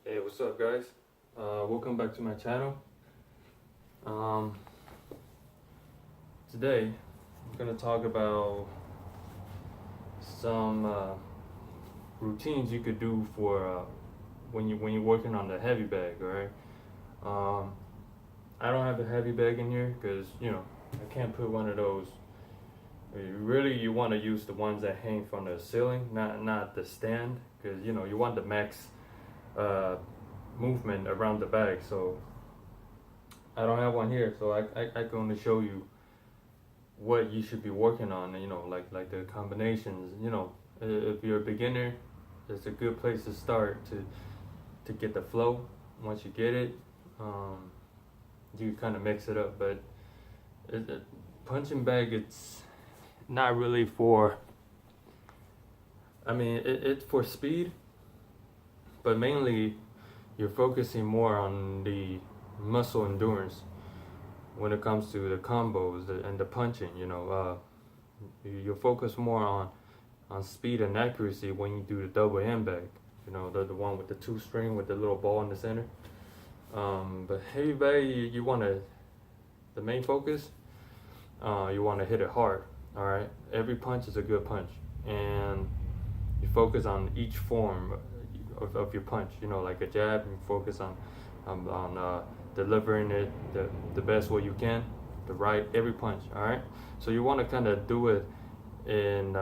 Hey, what's up, guys? Welcome back to my channel. Today, I'm gonna talk about some routines you could do for when you're working on the heavy bag. All right. I don't have a heavy bag in here because I can't put one of those. You want to use the ones that hang from the ceiling, not the stand, because you want the max movement around the bag. So I don't have one here, so I can only show you what you should be working on. Like the combinations. If you're a beginner, it's a good place to start to get the flow. Once you get it, you kind of mix it up. But punching bag, it's not really for. I mean, it's for speed, but mainly you're focusing more on the muscle endurance when it comes to the combos and the punching. You focus more on speed and accuracy when you do the double handbag. The one with the 2 string with the little ball in the center. But heavy bag, you want to, the main focus, you want to hit it hard. All right, every punch is a good punch, and you focus on each form of your punch. Like a jab, you focus on delivering it the best way you can, every punch. All right, so you want to kind of do it in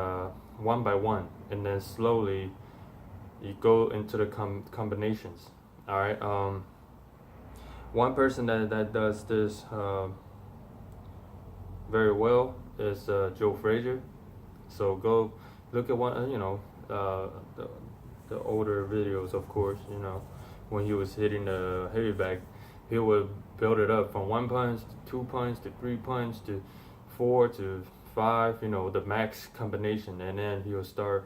one by one, and then slowly you go into the combinations. All right. One person that does this very well is Joe Frazier. So go look at one, the older videos, of course. When he was hitting the heavy bag, he would build it up from 1 punch to 2 punch to 3 punch to 4 to 5. The max combination, and then he'll start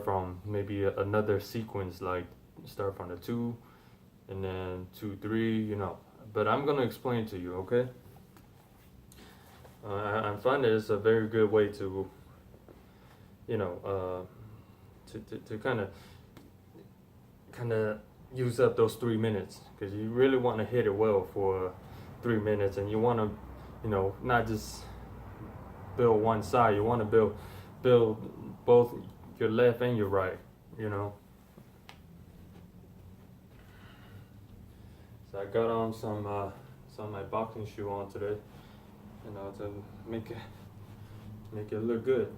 from maybe another sequence, like start from the 2 and then 2 3. But I'm gonna explain to you, okay? I find that it's a very good way to to kind of use up those 3 minutes, because you really want to hit it well for 3 minutes, and you want to not just build one side. You want to build both your left and your right. So I got on some of my boxing shoe on today, to make it look good,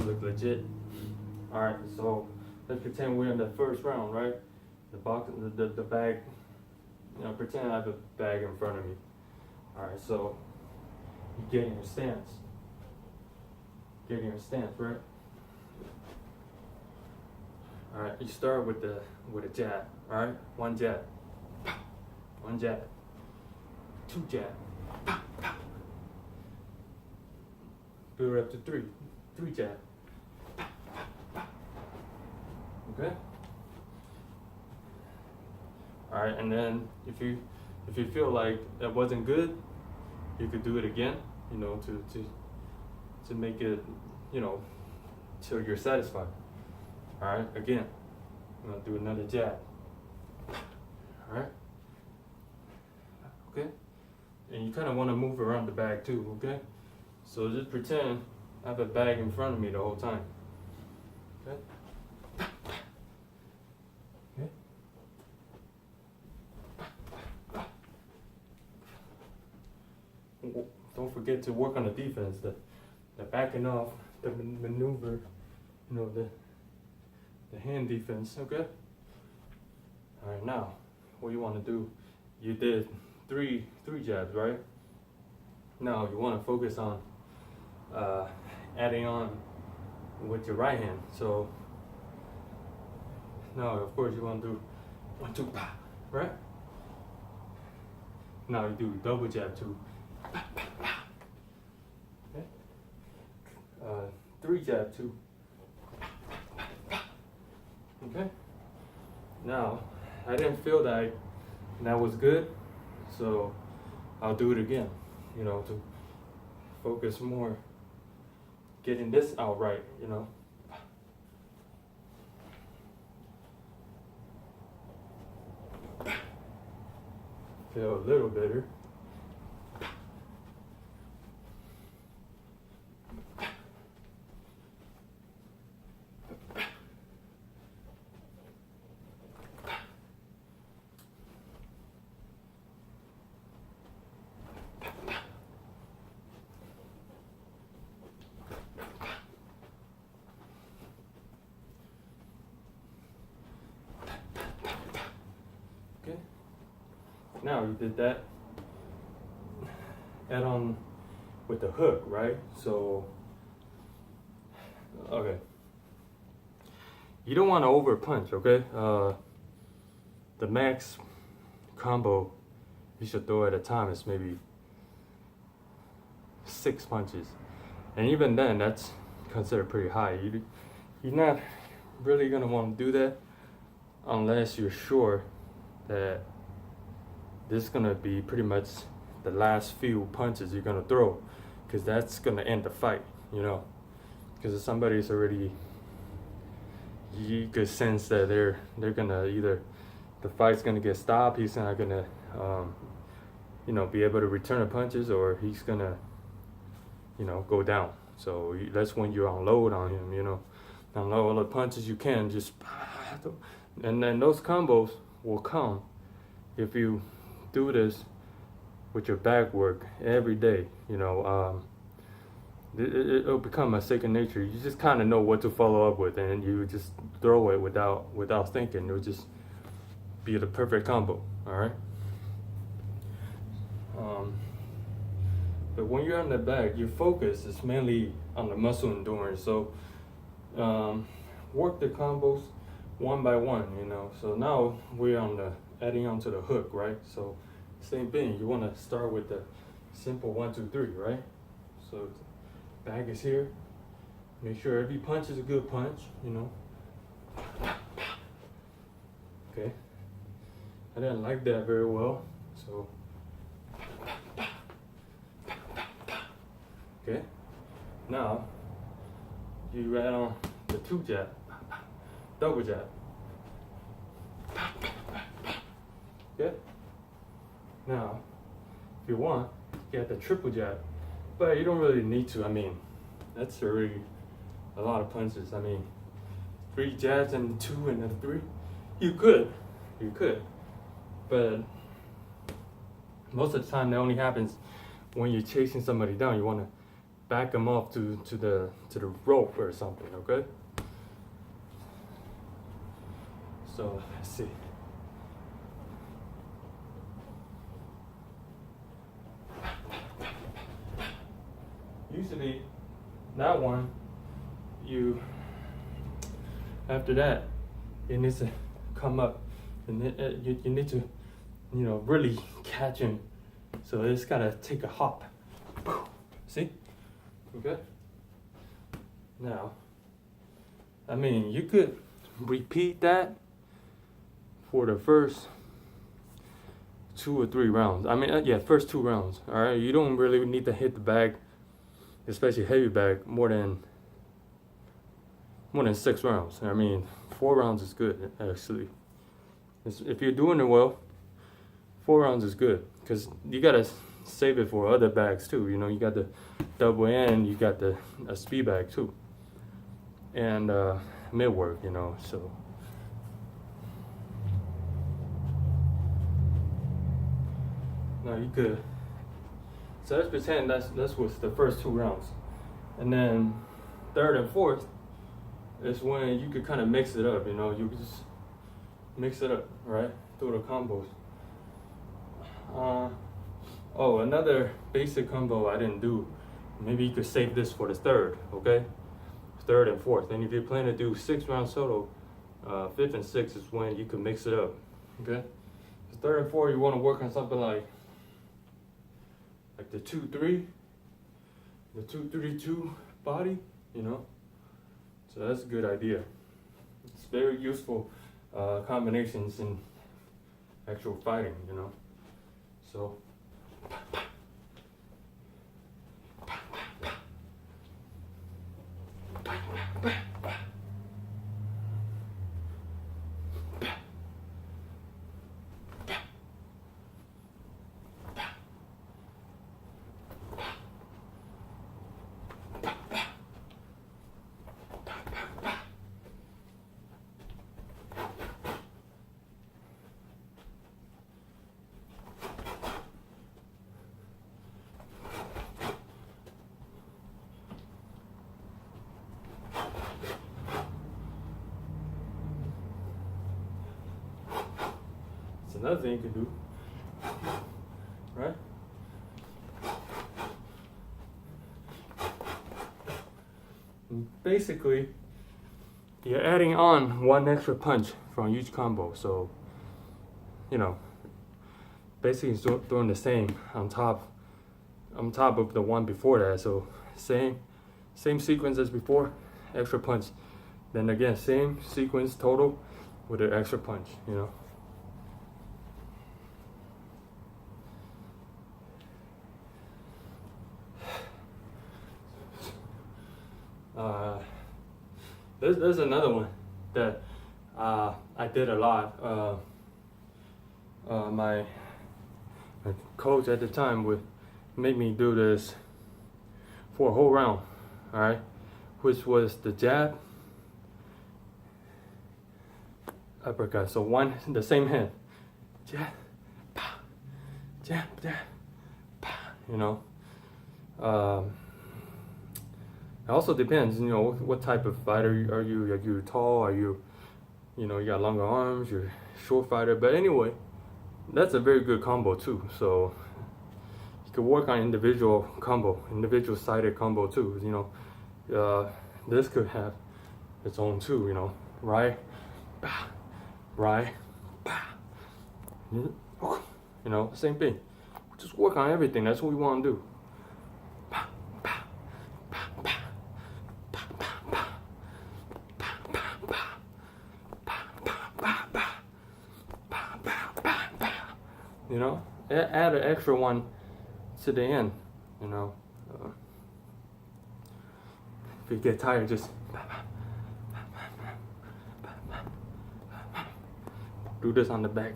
look legit. All right, so let's pretend we're in the first round, right? The bag, pretend I have a bag in front of me. All right, so you get in your stance. Right? All right, you start with a jab. All right, one jab, 2 jab, build up to 3 jab. Okay. All right, and then if you feel like that wasn't good, you could do it again. To make it, till you're satisfied. All right, again, I'm gonna do another jab. All right. Okay. And you kind of want to move around the bag too. Okay. So just pretend I have a bag in front of me the whole time. Okay. Don't forget to work on the defense, the backing off, the maneuver, the hand defense. Okay. All right, now what you want to do? You did three jabs, right? Now you want to focus on adding on with your right hand. So now, of course, you want to do 1 2 pa, right? Now you do double jab 2. Okay. 3 jab 2. Okay. Now I didn't feel that was good, so I'll do it again. To focus more, getting this out right. feel a little better. Okay. Now you did that. Add on with the hook, right? So, okay. You don't want to over punch, okay? The max combo you should throw at a time is maybe 6 punches. And even then, that's considered pretty high. You're not really gonna want to do that unless you're sure that this is gonna be pretty much the last few punches you're gonna throw, because that's gonna end the fight, you know. Because if somebody's already, you could sense that they're gonna either the fight's gonna get stopped, he's not gonna you know, be able to return the punches, or he's gonna, you know, go down. So that's when you unload on him, you know, unload all the punches you can, just, and then those combos will come if you do this with your back work every day, you know. It'll become a second nature. You just kind of know what to follow up with, and you just throw it without thinking. It'll just be the perfect combo. All right. But when you're on the back, your focus is mainly on the muscle endurance. So work the combos one by one, you know. So now we're on the adding on to the hook, right? So same thing. You want to start with the simple 1, 2, 3, right? So bag is here. Make sure every punch is a good punch, you know. Okay. I didn't like that very well, so. Okay. Now you add on the 2 jab, double jab. Okay. Now, if you want, you get the triple jab, but you don't really need to. I mean, that's already a lot of punches. I mean, 3 jabs and 2 and then 3. You could, but most of the time that only happens when you're chasing somebody down. You want to back them off to the rope or something. Okay. So let's see. Usually, that one, after that, it needs to come up, and you need to, you know, really catch him. So it's gotta take a hop. See? Okay. Now, I mean, you could repeat that for the first 2 or 3 rounds. I mean, yeah, first 2 rounds. All right. You don't really need to hit the bag, especially heavy bag, more than 6 rounds. I mean, 4 rounds is good, actually. If you're doing it well, 4 rounds is good, because you gotta save it for other bags too. You know, you got the double and you got the speed bag too, and mid work. You know, so. Now you could. So let's pretend that's what's the first 2 rounds, and then 3rd and 4th is when you could kind of mix it up. You know, you could just mix it up, right? Through the combos. Oh, another basic combo I didn't do. Maybe you could save this for the 3rd, okay? 3rd and 4th. And if you're planning to do 6 rounds total, 5th and 6th is when you can mix it up, okay? The 3rd and 4th, you want to work on something like the 2-3, the 2-3-2 body, you know? So that's a good idea. It's very useful combinations in actual fighting, you know? So. That's another thing you can do, right? Basically, you're adding on one extra punch from each combo. So, you know, basically it's doing the same on top of the one before that. So same sequence as before, extra punch. Then again, same sequence total with an extra punch, you know. There's another one that I did a lot. My coach at the time would make me do this for a whole round, all right, which was the jab, uppercut. So the same hand, jab, pow, jab, pow, you know. It also depends, you know, what type of fighter are you? Are you tall? Are you, you know, you got longer arms? You're a short fighter. But anyway, that's a very good combo too. So you can work on individual sided combo too. You know, this could have its own too. You know, right, right, you know, same thing. Just work on everything. That's what we want to do. You know, add an extra one to the end, you know. If you get tired, just do this on the back.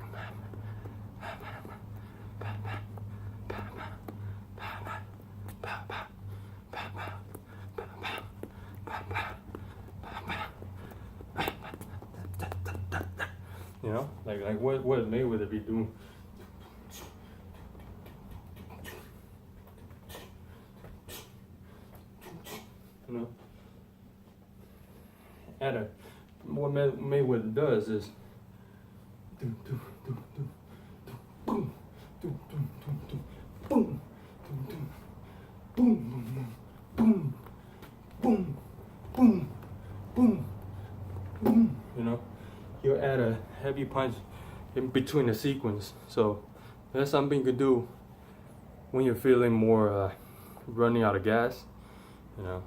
You know, like what Mayweather be doing. You know, what Mayweather does is boom, boom, boom, boom, boom, boom. You know, he'll add a heavy punch in between the sequence. So that's something you could do when you're feeling more running out of gas. You know.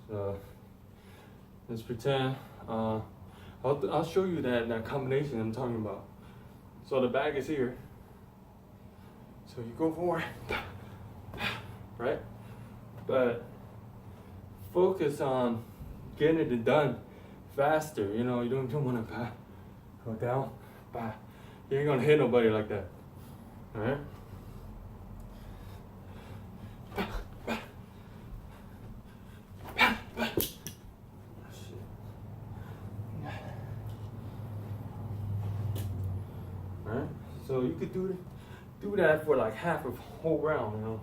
So let's pretend. I'll show you that combination I'm talking about. So the bag is here. So you go for it, right? But focus on getting it done faster. You know, you don't want to go down. You ain't gonna hit nobody like that. All right. So you could do that for like half a whole round, you know.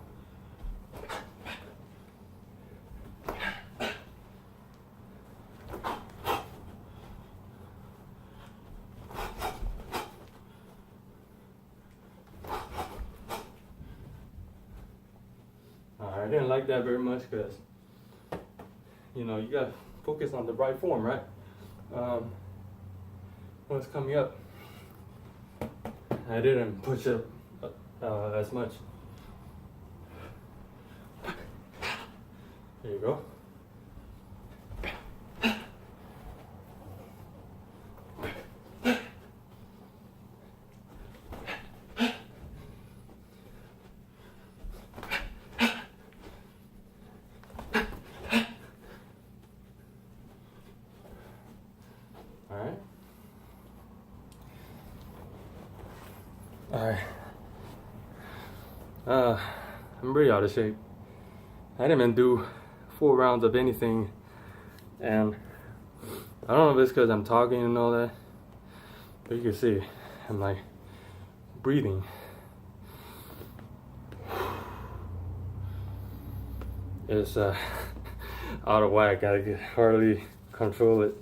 I didn't like that very much because, you know, you gotta focus on the right form, right? What's coming up? I didn't push up as much. There you go. Alright. I'm really out of shape. I didn't even do 4 rounds of anything, and I don't know if it's because I'm talking and all that, but you can see I'm like breathing. It's out of whack. I can hardly control it.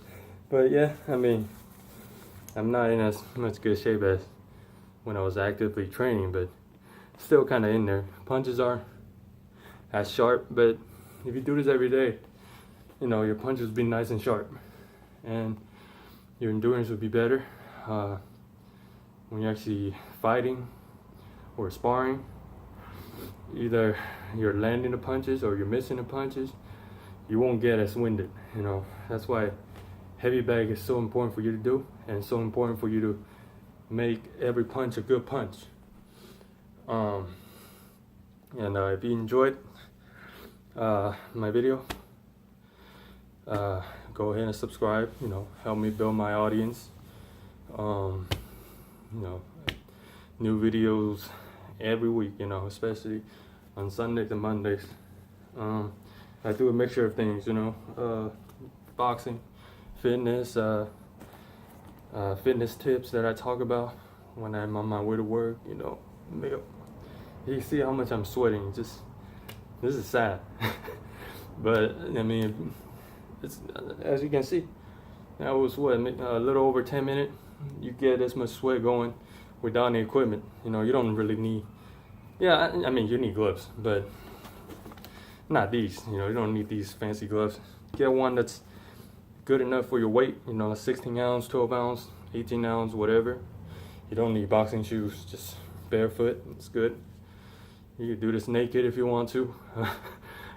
But yeah, I mean, I'm not in as much good shape as when I was actively training, but still kind of in there. Punches are as sharp, but if you do this every day, you know, your punches will be nice and sharp, and your endurance will be better. When you're actually fighting or sparring, either you're landing the punches or you're missing the punches, you won't get as winded. You know, that's why heavy bag is so important for you to do, and so important for you to make every punch a good punch. If you enjoyed my video, go ahead and subscribe. You know, help me build my audience. You know, new videos every week. You know, especially on Sundays and Mondays. I do a mixture of things. You know, boxing, fitness, fitness tips that I talk about when I'm on my way to work. You know, you see how much I'm sweating. Just, this is sad. But I mean, it's, as you can see, that was what, a little over 10 minutes. You get this much sweat going without any equipment. You know, you don't really need, yeah, I mean, you need gloves, but not these. You know, you don't need these fancy gloves. Get one that's good enough for your weight. You know, 16 ounce, 12 ounce, 18 ounce, whatever. You don't need boxing shoes, just barefoot. It's good. You can do this naked if you want to.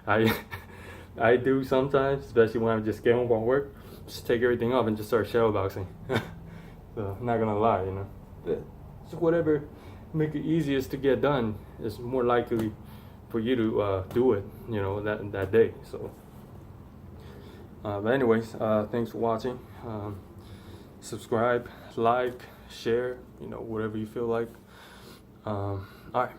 I do sometimes, especially when I'm just getting home from work. Just take everything off and just start shadow boxing. So I'm not gonna lie, you know. So whatever make it easiest to get done is more likely for you to do it, you know, that day. So, but anyways, thanks for watching. Subscribe, like, share, you know, whatever you feel like. All right.